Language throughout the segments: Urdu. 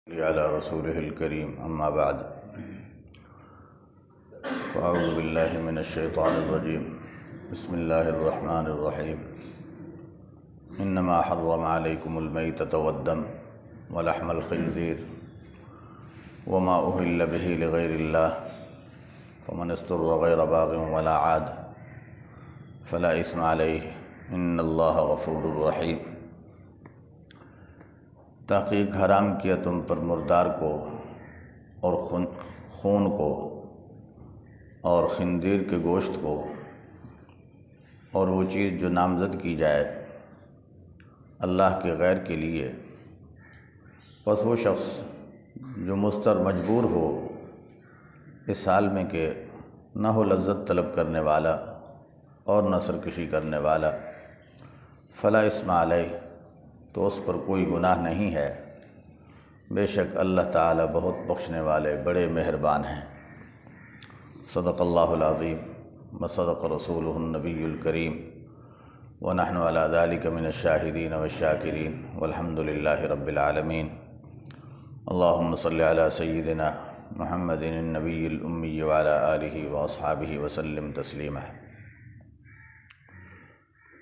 على رسوله الكريم أما بعد فأعوذ بالله من الشيطان الرجيم بسم الله الرحمن الرحيم إنما حرم عليكم الميتة والدم ولحم الخنزير وما أهل به لغير الله فمن اضطر غير باغ ولا عاد فلا إثم عليه إن الله غفور رحيم۔ تحقیق حرام کیا تم پر مردار کو اور خون کو اور خنزیر کے گوشت کو اور وہ چیز جو نامزد کی جائے اللہ کے غیر کے لیے، پس وہ شخص جو مضطر مجبور ہو اس حال میں کہ نہ ہو لذت طلب کرنے والا اور نہ سرکشی کرنے والا، فلا اسم علیہ، تو اس پر کوئی گناہ نہیں ہے، بے شک اللہ تعالی بہت بخشنے والے بڑے مہربان ہیں۔ صدق اللہ العظیم وصدق رسولہ النبی الکریم ونحن علی ذلک من الشاہدین والشاکرین والحمد للہ رب العالمین۔ اللہم صلی علی سیدنا محمد النبی الامی وعلی آلہ واصحابہ وسلم تسلیما۔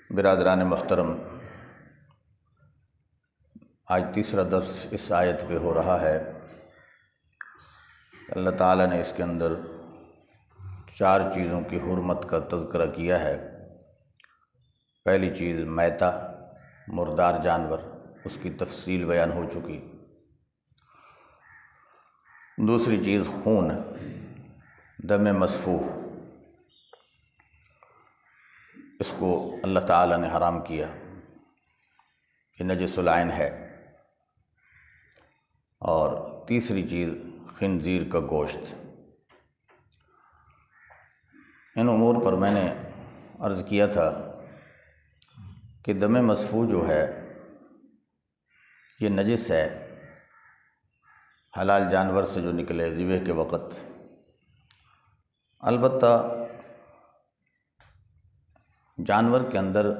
برادران محترم، آج تیسرا درس اس آیت پہ ہو رہا ہے۔ اللہ تعالیٰ نے اس کے اندر 4 چیزوں کی حرمت کا تذکرہ کیا ہے۔ پہلی چیز میتہ، مردار جانور، اس کی تفصیل بیان ہو چکی۔ دوسری چیز خون، دم مسفوح، اس کو اللہ تعالیٰ نے حرام کیا کہ نجس العین ہے۔ اور تیسری چیز خنزیر کا گوشت۔ ان امور پر میں نے عرض کیا تھا کہ دم مسفوح جو ہے یہ نجس ہے، حلال جانور سے جو نکلے ذبح کے وقت۔ البتہ جانور کے اندر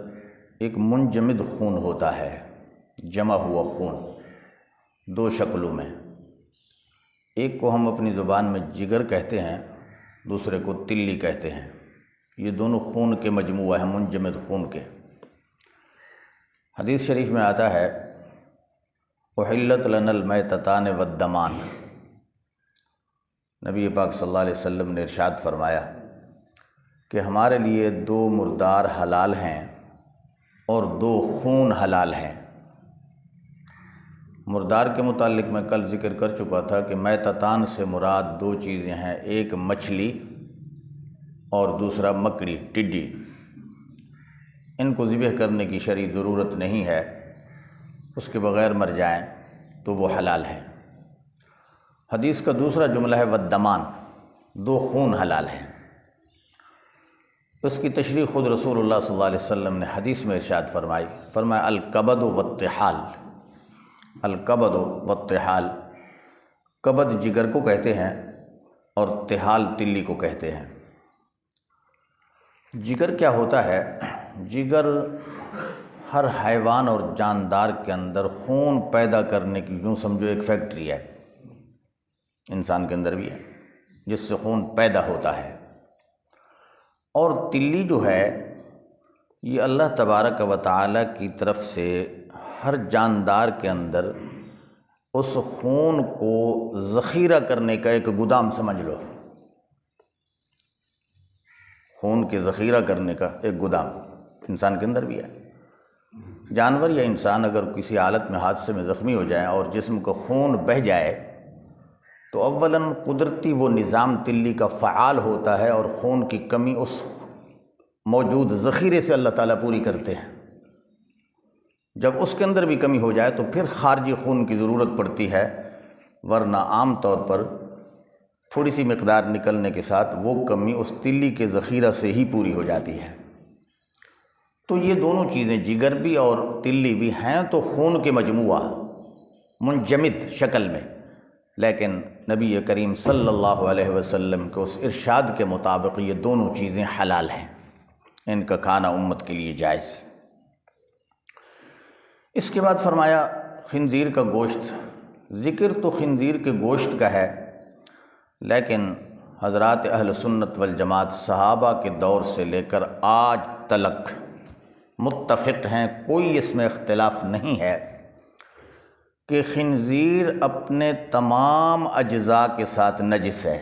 ایک منجمد خون ہوتا ہے، جمع ہوا خون، 2 شکلوں میں۔ ایک کو ہم اپنی زبان میں جگر کہتے ہیں، دوسرے کو تلی کہتے ہیں۔ یہ دونوں خون کے مجموعہ ہیں، منجمد خون کے۔ حدیث شریف میں آتا ہے احلت لنا المیتتان والدمان۔ نبی پاک صلی اللہ علیہ وسلم نے ارشاد فرمایا کہ ہمارے لیے 2 مردار حلال ہیں اور 2 خون حلال ہیں۔ مردار کے متعلق میں کل ذکر کر چکا تھا کہ میتتان سے مراد 2 چیزیں ہیں، ایک مچھلی اور دوسرا مکڑی، ٹڈی۔ ان کو ذبح کرنے کی شرعی ضرورت نہیں ہے، اس کے بغیر مر جائیں تو وہ حلال ہیں۔ حدیث کا دوسرا جملہ ہے والدمان، 2 خون حلال ہیں۔ اس کی تشریح خود رسول اللہ صلی اللہ علیہ وسلم نے حدیث میں ارشاد فرمایا الکبد والطحال۔ الکبد والطحال، کبد جگر کو کہتے ہیں اور طحال تلی کو کہتے ہیں۔ جگر کیا ہوتا ہے؟ جگر ہر حیوان اور جاندار کے اندر خون پیدا کرنے کی، یوں سمجھو ایک فیکٹری ہے، انسان کے اندر بھی ہے، جس سے خون پیدا ہوتا ہے۔ اور تلی جو ہے یہ اللہ تبارک و تعالی کی طرف سے ہر جاندار کے اندر اس خون کو ذخیرہ کرنے کا ایک گودام سمجھ لو، خون کے ذخیرہ کرنے کا ایک گودام انسان کے اندر بھی ہے۔ جانور یا انسان اگر کسی حالت میں حادثے میں زخمی ہو جائے اور جسم کا خون بہہ جائے تو اولاً قدرتی وہ نظام تلی کا فعال ہوتا ہے اور خون کی کمی اس موجود ذخیرے سے اللہ تعالیٰ پوری کرتے ہیں۔ جب اس کے اندر بھی کمی ہو جائے تو پھر خارجی خون کی ضرورت پڑتی ہے، ورنہ عام طور پر تھوڑی سی مقدار نکلنے کے ساتھ وہ کمی اس تلی کے ذخیرہ سے ہی پوری ہو جاتی ہے۔ تو یہ دونوں چیزیں، جگر بھی اور تلی بھی ہیں تو خون کے مجموعہ، منجمد شکل میں، لیکن نبی کریم صلی اللہ علیہ وسلم کے اس ارشاد کے مطابق یہ دونوں چیزیں حلال ہیں، ان کا کھانا امت کے لیے جائز۔ اس کے بعد فرمایا خنزیر کا گوشت ذکر تو خنزیر کے گوشت کا ہے، لیکن حضرات اہل سنت والجماعت صحابہ کے دور سے لے کر آج تلک متفق ہیں، کوئی اس میں اختلاف نہیں ہے کہ خنزیر اپنے تمام اجزاء کے ساتھ نجس ہے۔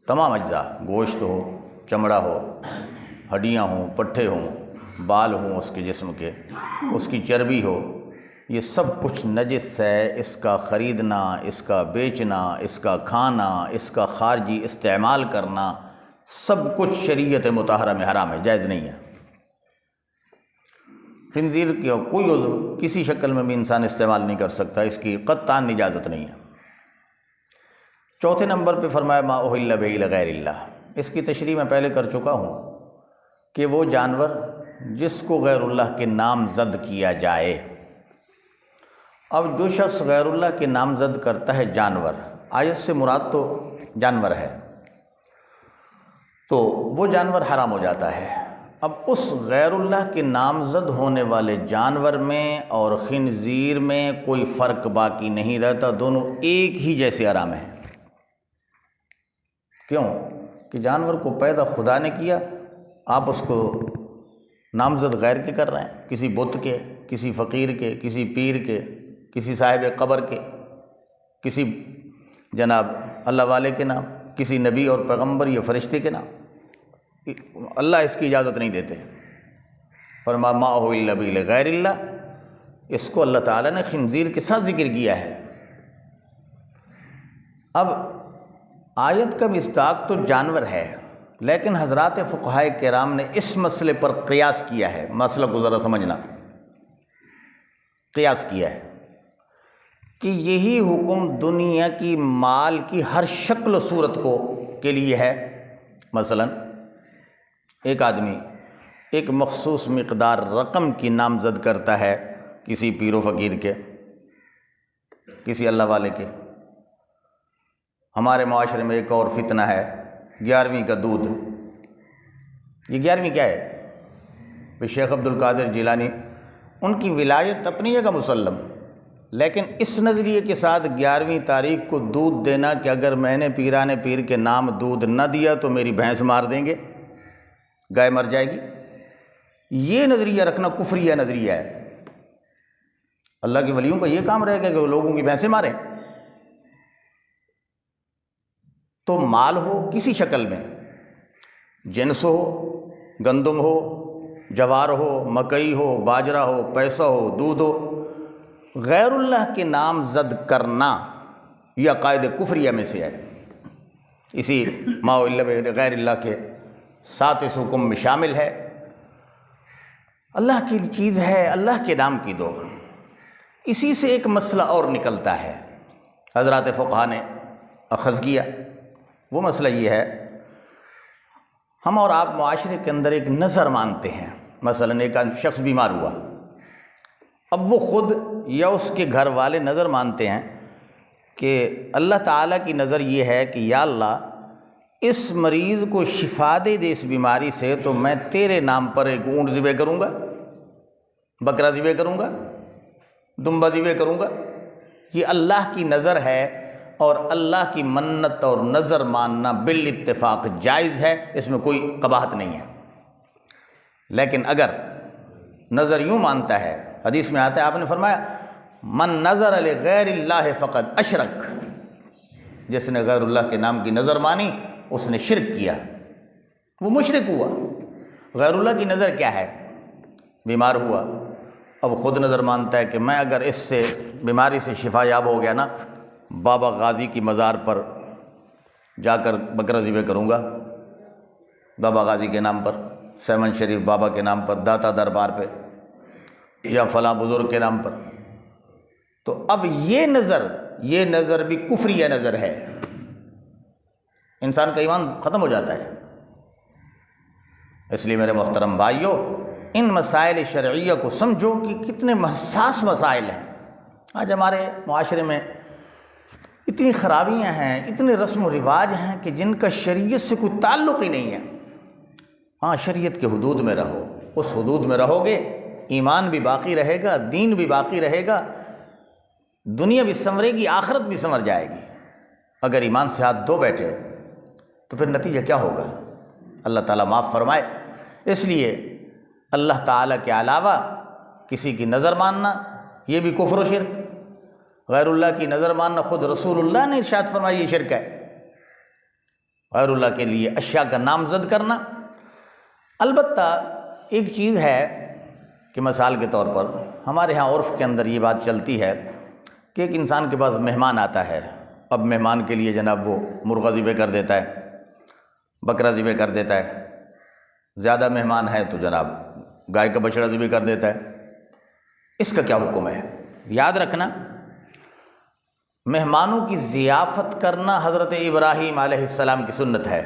تمام اجزاء، گوشت ہو، چمڑا ہو، ہڈیاں ہوں، پٹھے ہوں، بال ہوں اس کے جسم کے، اس کی چربی ہو، یہ سب کچھ نجس ہے۔ اس کا خریدنا، اس کا بیچنا، اس کا کھانا، اس کا خارجی استعمال کرنا، سب کچھ شریعت مطہرہ میں حرام ہے، جائز نہیں ہے۔ خنزیر کی کوئی عضو کسی شکل میں بھی انسان استعمال نہیں کر سکتا، اس کی قطعاً اجازت نہیں ہے۔ چوتھے نمبر پہ فرمایا ما اہل بہ لغیر اللہ۔ اس کی تشریح میں پہلے کر چکا ہوں کہ وہ جانور جس کو غیر اللہ کے نام زد کیا جائے۔ اب جو شخص غیر اللہ کے نام زد کرتا ہے جانور، آیت سے مراد تو جانور ہے، تو وہ جانور حرام ہو جاتا ہے۔ اب اس غیر اللہ کے نامزد ہونے والے جانور میں اور خنزیر میں کوئی فرق باقی نہیں رہتا، دونوں ایک ہی جیسے حرام ہیں۔ کیوں؟ کہ جانور کو پیدا خدا نے کیا، آپ اس کو نامزد غیر کے کر رہے ہیں، کسی بت کے، کسی فقیر کے، کسی پیر کے، کسی صاحب قبر کے، کسی جناب اللہ والے کے نام، کسی نبی اور پیغمبر یا فرشتے کے نام۔ اللہ اس کی اجازت نہیں دیتے۔ فرمایا ما اہل بہ لغیر اللہ، اس کو اللہ تعالیٰ نے خنزیر کے ساتھ ذکر کیا ہے۔ اب آیت کا مصداق تو جانور ہے، لیکن حضرات فقہائے کرام نے اس مسئلے پر قیاس کیا ہے۔ مسئلہ کو ذرا سمجھنا، قیاس کیا ہے کہ یہی حکم دنیا کی مال کی ہر شکل و صورت کو کے لیے ہے۔ مثلا ایک آدمی ایک مخصوص مقدار رقم کی نامزد کرتا ہے کسی پیر و فقیر کے، کسی اللہ والے کے۔ ہمارے معاشرے میں ایک اور فتنہ ہے 11ویں کا دودھ۔ یہ 11ویں کیا ہے؟ شیخ عبد القادر جیلانی، ان کی ولایت اپنی جگہ مسلم، لیکن اس نظریے کے ساتھ 11ویں تاریخ کو دودھ دینا کہ اگر میں نے پیران پیر کے نام دودھ نہ دیا تو میری بھینس مار دیں گے، گائے مر جائے گی، یہ نظریہ رکھنا کفریہ نظریہ ہے۔ اللہ کے ولیوں کا یہ کام رہے گا کہ وہ لوگوں کی بھینسیں ماریں؟ تو مال ہو کسی شکل میں، جنس ہو، گندم ہو، جوار ہو، مکئی ہو، باجرہ ہو، پیسہ ہو، دودھ ہو، غیر اللہ کے نام زد کرنا یہ عقائد کفریہ میں سے ہے۔ اسی ما اہل بہ غیر اللہ کے 7 حکم میں شامل ہے۔ اللہ کی چیز ہے، اللہ کے نام کی دو۔ اسی سے ایک مسئلہ اور نکلتا ہے، حضرات فقہا نے اخذ کیا۔ وہ مسئلہ یہ ہے، ہم اور آپ معاشرے کے اندر ایک نظر مانتے ہیں۔ مثلا ایک شخص بیمار ہوا، اب وہ خود یا اس کے گھر والے نظر مانتے ہیں کہ اللہ تعالیٰ کی نظر یہ ہے کہ یا اللہ اس مریض کو شفا دے دے اس بیماری سے، تو میں تیرے نام پر ایک اونٹ ذبح کروں گا، بکرا ذبح کروں گا، دمبا ذبح کروں گا۔ یہ اللہ کی نظر ہے، اور اللہ کی منت اور نظر ماننا بالاتفاق جائز ہے، اس میں کوئی قباحت نہیں ہے۔ لیکن اگر نظر یوں مانتا ہے، حدیث میں آتا ہے، آپ نے فرمایا من نظر لغیر اللہ فقد اشرک، جس نے غیر اللہ کے نام کی نظر مانی اس نے شرک کیا، وہ مشرک ہوا۔ غیر اللہ کی نظر کیا ہے؟ بیمار ہوا، اب خود نظر مانتا ہے کہ میں اگر اس سے بیماری سے شفا یاب ہو گیا نا، بابا غازی کی مزار پر جا کر بکرا ذبح کروں گا، بابا غازی کے نام پر، سیمن شریف بابا کے نام پر، داتا دربار پہ، یا فلاں بزرگ کے نام پر۔ تو اب یہ نظر بھی کفریہ نظر ہے، انسان کا ایمان ختم ہو جاتا ہے۔ اس لیے میرے محترم بھائیوں، ان مسائل شرعیہ کو سمجھو کہ کتنے حساس مسائل ہیں۔ آج ہمارے معاشرے میں اتنی خرابیاں ہیں، اتنے رسم و رواج ہیں کہ جن کا شریعت سے کوئی تعلق ہی نہیں ہے۔ ہاں، شریعت کے حدود میں رہو، اس حدود میں رہو گے، ایمان بھی باقی رہے گا، دین بھی باقی رہے گا، دنیا بھی سنورے گی، آخرت بھی سنور جائے گی۔ اگر ایمان سے ہاتھ دھو بیٹھے تو پھر نتیجہ کیا ہوگا؟ اللہ تعالیٰ معاف فرمائے۔ اس لیے اللہ تعالیٰ کے علاوہ کسی کی نظر ماننا یہ بھی کفر و شرک، غیر اللہ کی نظر ماننا خود رسول اللہ نے ارشاد فرمایا یہ شرک ہے۔ غیر اللہ کے لیے اشیاء کا نامزد کرنا۔ البتہ ایک چیز ہے کہ مثال کے طور پر ہمارے ہاں عرف کے اندر یہ بات چلتی ہے کہ ایک انسان کے پاس مہمان آتا ہے، اب مہمان کے لیے جناب وہ مرغا ذبح کر دیتا ہے، بکرا ذبح کر دیتا ہے، زیادہ مہمان ہے تو جناب گائے کا بچڑا ذبح کر دیتا ہے۔ اس کا کیا حکم ہے؟ یاد رکھنا، مہمانوں کی ضیافت کرنا حضرت ابراہیم علیہ السلام کی سنت ہے۔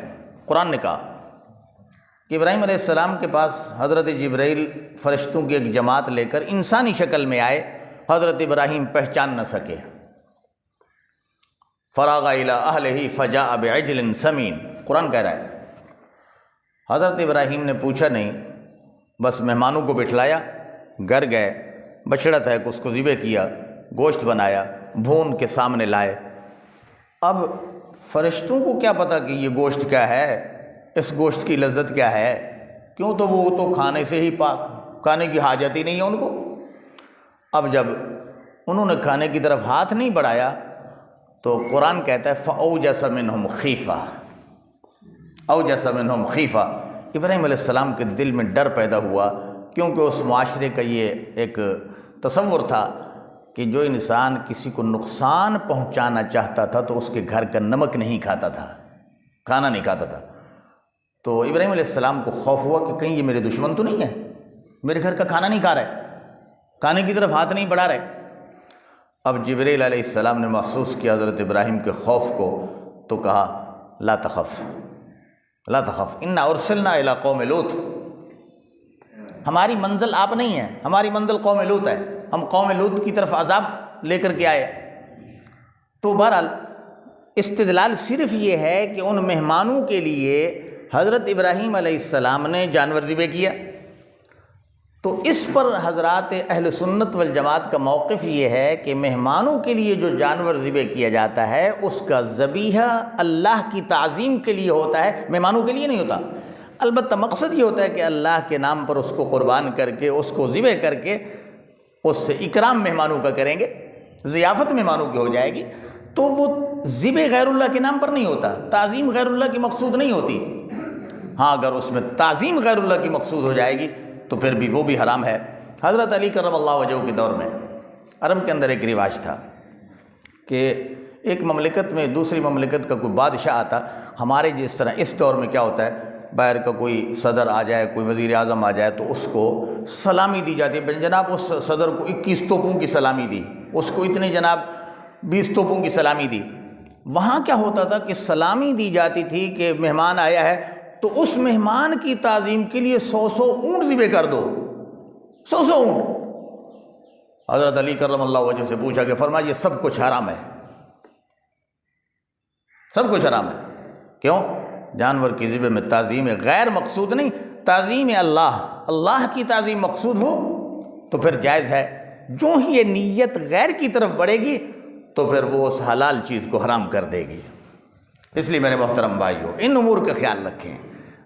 قرآن نے کہا کہ ابراہیم علیہ السلام کے پاس حضرت جبرائیل فرشتوں کی ایک جماعت لے کر انسانی شکل میں آئے، حضرت ابراہیم پہچان نہ سکے۔ فراغ الی اہلہ فجاء بعجل سمین، قرآن کہہ رہا ہے حضرت ابراہیم نے پوچھا نہیں، بس مہمانوں کو بٹھلایا، گھر گئے، بچڑا تھا کہ اس کو ذبح کیا، گوشت بنایا، بھون کے سامنے لائے۔ اب فرشتوں کو کیا پتہ کہ یہ گوشت کیا ہے، اس گوشت کی لذت کیا ہے؟ کیوں، تو وہ تو کھانے سے ہی پاک، کھانے کی حاجت ہی نہیں ہے ان کو۔ اب جب انہوں نے کھانے کی طرف ہاتھ نہیں بڑھایا تو قرآن کہتا ہے فَأَوْجَسَ مِنْهُمْ خِیفَةً، أَوْجَسَ مِنْهُمْ خِیفَةً، ابراہیم علیہ السلام کے دل میں ڈر پیدا ہوا، کیونکہ اس معاشرے کا یہ ایک تصور تھا کہ جو انسان کسی کو نقصان پہنچانا چاہتا تھا تو اس کے گھر کا نمک نہیں کھاتا تھا، کھانا نہیں کھاتا تھا۔ تو ابراہیم علیہ السلام کو خوف ہوا کہ کہیں یہ میرے دشمن تو نہیں ہے، میرے گھر کا کھانا نہیں کھا رہے، کھانے کی طرف ہاتھ نہیں بڑھا رہے۔ اب جبرائیل علیہ السلام نے محسوس کیا حضرت ابراہیم کے خوف کو، تو کہا لا تخف لا تخف انا ارسلنا الی قوم لوط، ہماری منزل آپ نہیں ہے، ہماری منزل قوم لوط ہے، ہم قوم لوط کی طرف عذاب لے کر کے آئے۔ تو بہرحال استدلال صرف یہ ہے کہ ان مہمانوں کے لیے حضرت ابراہیم علیہ السلام نے جانور ذبح کیا، تو اس پر حضرات اہل سنت والجماعت کا موقف یہ ہے کہ مہمانوں کے لیے جو جانور ذبح کیا جاتا ہے اس کا ذبیحہ اللہ کی تعظیم کے لیے ہوتا ہے، مہمانوں کے لیے نہیں ہوتا۔ البتہ مقصد یہ ہوتا ہے کہ اللہ کے نام پر اس کو قربان کر کے، اس کو ذبح کر کے اس سے اکرام مہمانوں کا کریں گے، ضیافت مہمانوں کی ہو جائے گی، تو وہ ذبح غیر اللہ کے نام پر نہیں ہوتا، تعظیم غیر اللہ کی مقصود نہیں ہوتی۔ ہاں اگر اس میں تعظیم غیر اللہ کی مقصود ہو جائے گی تو پھر بھی وہ بھی حرام ہے۔ حضرت علی کرم اللہ وجہہ کے دور میں عرب کے اندر ایک رواج تھا کہ ایک مملکت میں دوسری مملکت کا کوئی بادشاہ آتا، ہمارے جس طرح اس دور میں کیا ہوتا ہے، باہر کا کوئی صدر آ جائے، کوئی وزیر اعظم آ جائے تو اس کو سلامی دی جاتی ہے، جناب اس صدر کو 21 توپوں کی سلامی دی، اس کو اتنے جناب 20 توپوں کی سلامی دی۔ وہاں کیا ہوتا تھا کہ سلامی دی جاتی تھی کہ مہمان آیا ہے تو اس مہمان کی تعظیم کے لیے 100 اونٹ ذبح کر دو، 100 اونٹ۔ حضرت علی کرم اللہ وجہ سے پوچھا کہ فرمایا یہ سب کچھ حرام ہے، سب کچھ حرام ہے۔ کیوں؟ جانور کی ذبح میں تعظیم غیر مقصود نہیں، تعظیم اللہ کی تعظیم مقصود ہو تو پھر جائز ہے۔ جو ہی یہ نیت غیر کی طرف بڑھے گی تو پھر وہ اس حلال چیز کو حرام کر دے گی۔ اس لیے میرے محترم بھائیو، ان امور کا خیال رکھیں،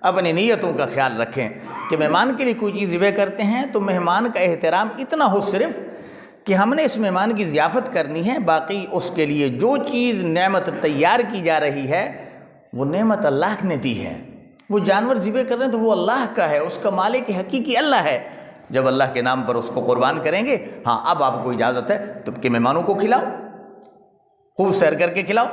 اپنی نیتوں کا خیال رکھیں کہ مہمان کے لیے کوئی چیز ذبح کرتے ہیں تو مہمان کا احترام اتنا ہو صرف کہ ہم نے اس مہمان کی ضیافت کرنی ہے، باقی اس کے لیے جو چیز نعمت تیار کی جا رہی ہے وہ نعمت اللہ نے دی ہے۔ وہ جانور ذبح کر رہے ہیں تو وہ اللہ کا ہے، اس کا مالک حقیقی اللہ ہے۔ جب اللہ کے نام پر اس کو قربان کریں گے، ہاں اب آپ کو اجازت ہے تو کہ مہمانوں کو کھلاؤ، خوب سیر کر کے کھلاؤ،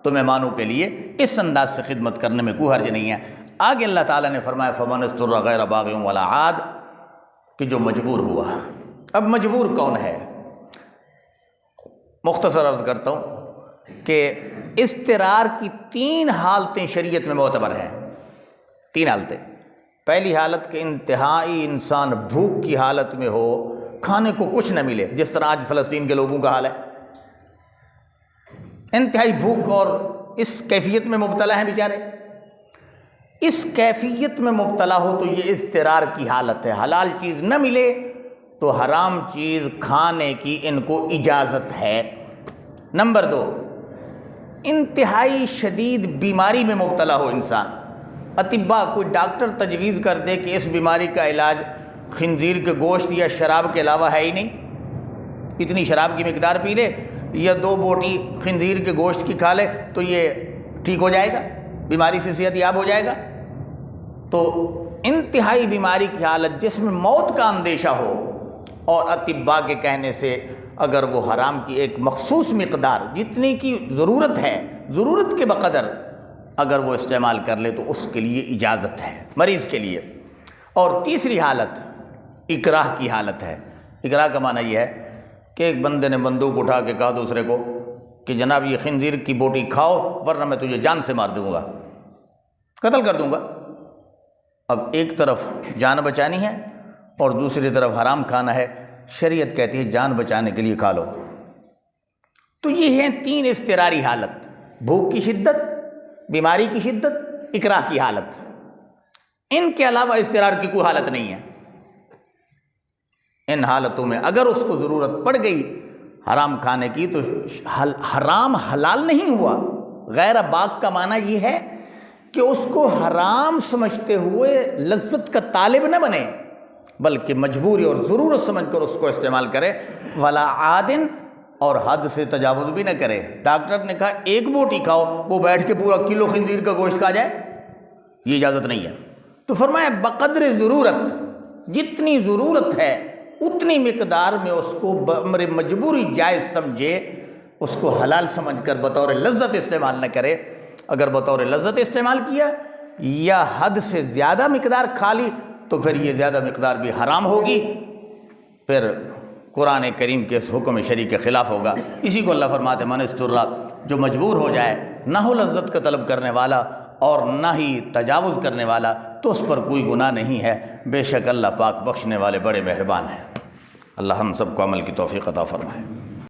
تو مہمانوں کے لیے اس انداز سے خدمت کرنے میں کوئی حرج نہیں ہے۔ آگے اللہ تعالیٰ نے فرمایا فَمَنِ اسْتُرَّ غَيْرَ بَاغٍ وَلَا عَادٍ، کہ جو مجبور ہوا۔ اب مجبور کون ہے؟ مختصر عرض کرتا ہوں کہ اضطرار کی 3 حالتیں شریعت میں معتبر ہیں، 3 حالتیں۔ پہلی حالت کہ انتہائی انسان بھوک کی حالت میں ہو، کھانے کو کچھ نہ ملے، جس طرح آج فلسطین کے لوگوں کا حال ہے، انتہائی بھوک اور اس کیفیت میں مبتلا ہیں بیچارے۔ اس کیفیت میں مبتلا ہو تو یہ اضطرار کی حالت ہے، حلال چیز نہ ملے تو حرام چیز کھانے کی ان کو اجازت ہے۔ نمبر 2، انتہائی شدید بیماری میں مبتلا ہو انسان، اطباء کوئی ڈاکٹر تجویز کر دے کہ اس بیماری کا علاج خنزیر کے گوشت یا شراب کے علاوہ ہے ہی نہیں، اتنی شراب کی مقدار پی لے یا 2 بوٹی خنزیر کے گوشت کی کھا لے تو یہ ٹھیک ہو جائے گا، بیماری سے صحت یاب ہو جائے گا۔ تو انتہائی بیماری کی حالت جس میں موت کا اندیشہ ہو اور اطباء کے کہنے سے اگر وہ حرام کی ایک مخصوص مقدار جتنی کی ضرورت ہے، ضرورت کے بقدر اگر وہ استعمال کر لے تو اس کے لیے اجازت ہے مریض کے لیے۔ اور تیسری حالت اکراہ کی حالت ہے۔ اکراہ کا معنی یہ ہے کہ ایک بندے نے بندوق اٹھا کے کہا دوسرے کو کہ جناب یہ خنزیر کی بوٹی کھاؤ ورنہ میں تجھے جان سے مار دوں گا، قتل کر دوں گا۔ اب ایک طرف جان بچانی ہے اور دوسری طرف حرام کھانا ہے، شریعت کہتی ہے جان بچانے کے لیے کھا لو۔ تو یہ ہیں 3 اضطراری حالت، بھوک کی شدت، بیماری کی شدت، اکراہ کی حالت۔ ان کے علاوہ اضطرار کی کوئی حالت نہیں ہے۔ ان حالتوں میں اگر اس کو ضرورت پڑ گئی حرام کھانے کی تو حرام حلال نہیں ہوا۔ غیر باغ کا معنی یہ ہے کہ اس کو حرام سمجھتے ہوئے لذت کا طالب نہ بنے، بلکہ مجبوری اور ضرورت سمجھ کر اس کو استعمال کرے۔ ولا عادن، اور حد سے تجاوز بھی نہ کرے۔ ڈاکٹر نے کہا 1 بوٹی کھاؤ، وہ بیٹھ کے پورا کلو خنزیر کا گوشت کھا جائے، یہ اجازت نہیں ہے۔ تو فرمایا بقدر ضرورت، جتنی ضرورت ہے اتنی مقدار میں اس کو بامر مجبوری جائز سمجھے، اس کو حلال سمجھ کر بطور لذت استعمال نہ کرے۔ اگر بطور لذت استعمال کیا یا حد سے زیادہ مقدار کھا لی تو پھر یہ زیادہ مقدار بھی حرام ہوگی، پھر قرآن کریم کے اس حکم شرعی کے خلاف ہوگا۔ اسی کو اللہ فرماتے من استر، جو مجبور ہو جائے، نہ ہو لذت کا طلب کرنے والا اور نہ ہی تجاوز کرنے والا، تو اس پر کوئی گناہ نہیں ہے۔ بے شک اللہ پاک بخشنے والے بڑے مہربان ہیں۔ اللہ ہم سب کو عمل کی توفیق عطا فرمائے۔